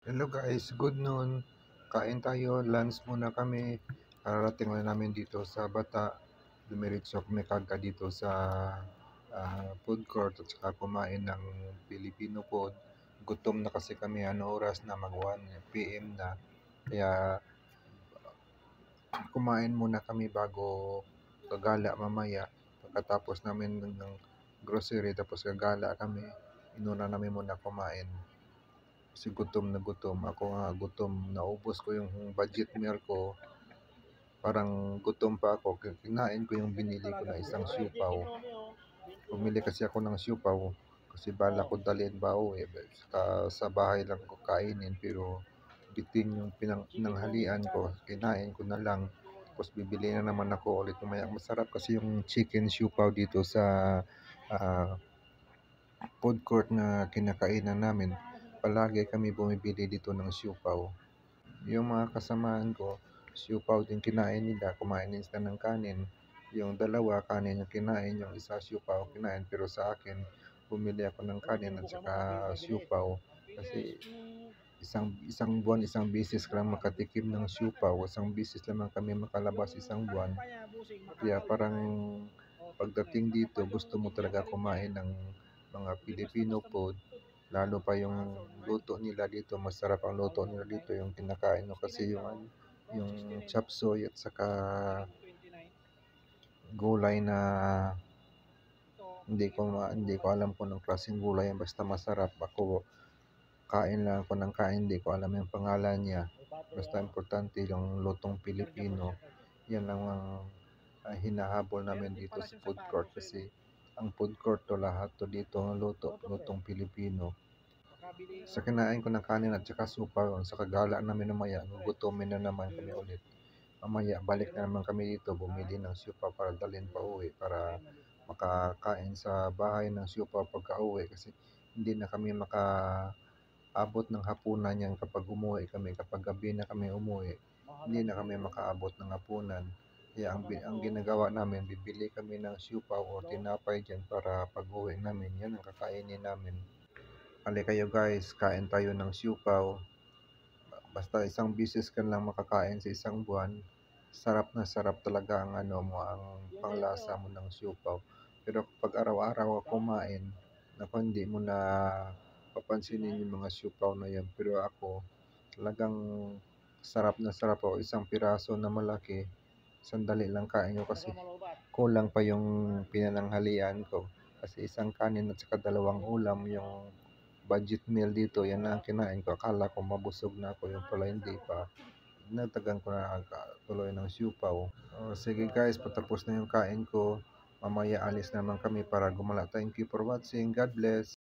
Hello guys, good noon. Kain tayo, lunch muna kami. Kararating lang namin dito sa Bata. Dumiretso kami kagad dito sa food court at saka kumain ng Filipino food. Gutom na kasi kami, ano oras na, mag 1 PM na. Kaya kumain muna kami bago gagala mamaya. Pagkatapos namin ng grocery, tapos gagala kami, inuna namin muna kumain. Kasi gutom na gutom. Ako nga gutom. Naubos ko yung budget meal ko. Parang gutom pa ako. Kinain ko yung binili ko na isang siupaw. Bumili kasi ako ng siupaw. Kasi bala ko dalhin ba uwi. Sa bahay lang ko kainin. Pero bitin yung pinanghalian ko. Kinain ko na lang. Tapos bibili na naman ako ulit mamaya. Masarap kasi yung chicken siupaw dito sa ah, food court na kinakainan namin. Palagi kami bumibili dito ng siupaw. Yung mga kasamaan ko, siupaw din kinain nila, kumain din sila ng kanin. Yung dalawa, kanin yung kinain, yung isa siupaw kinain. Pero sa akin, bumili ako ng kanin at saka siupaw. Kasi isang buwan, isang bisis ka lang makatikim ng siupaw. Isang bisis lamang kami makalabas isang buwan. Kaya parang pagdating dito, gusto mo talaga kumain ng mga Filipino food. Lalo pa yung luto nila dito, masarap ang luto nila dito, yung kinakain ko kasi yung chop suey at saka gulay na hindi ko alam kung anong klaseng gulay yan, basta masarap. Ako kain lang ako ng kain, hindi ko alam yung pangalan niya. Basta importante yung lutong Pilipino. Yan lang ang hinahabol namin dito sa food court kasi ang food court to lahat to dito ang lutong Pilipino. Sa kinain ko ng kanin at saka supa, sa kagala namin mamaya, gugutomin na naman kami ulit. Mamaya, balik na naman kami dito, bumili ng supa para dalhin pa uwi, para makakain sa bahay ng supa pagka uwi. Kasi hindi na kami makaabot ng hapunan yan kapag umuwi kami. Kapag gabi na kami umuwi, hindi na kami makaabot ng hapunan. Kaya ang ginagawa namin, bibili kami ng siupaw o tinapay dyan para pag uwi namin, yan ang kakainin namin. Ali kayo guys, kain tayo ng siupaw. Basta isang bisis ka lang makakain sa isang buwan. Sarap na sarap talaga ang ang panglasa mo ng siupaw. Pero kapag araw-araw ka kumain, naku, hindi mo na papansinin yung mga siupaw na yan. Pero ako, talagang sarap na sarap ako. Isang piraso na malaki, sandali lang kain ko kasi kulang pa yung pinananghalian ko. Kasi isang kanin at saka dalawang ulam yung budget meal dito, yan na ang kinain ko. Akala ko mabusog na ako, yung pala hindi pa. Nagtagan ko na tuloy ng siupaw. Sige guys, patapos na yung kain ko. Mamaya alis naman kami para gumala. Thank you for watching. God bless.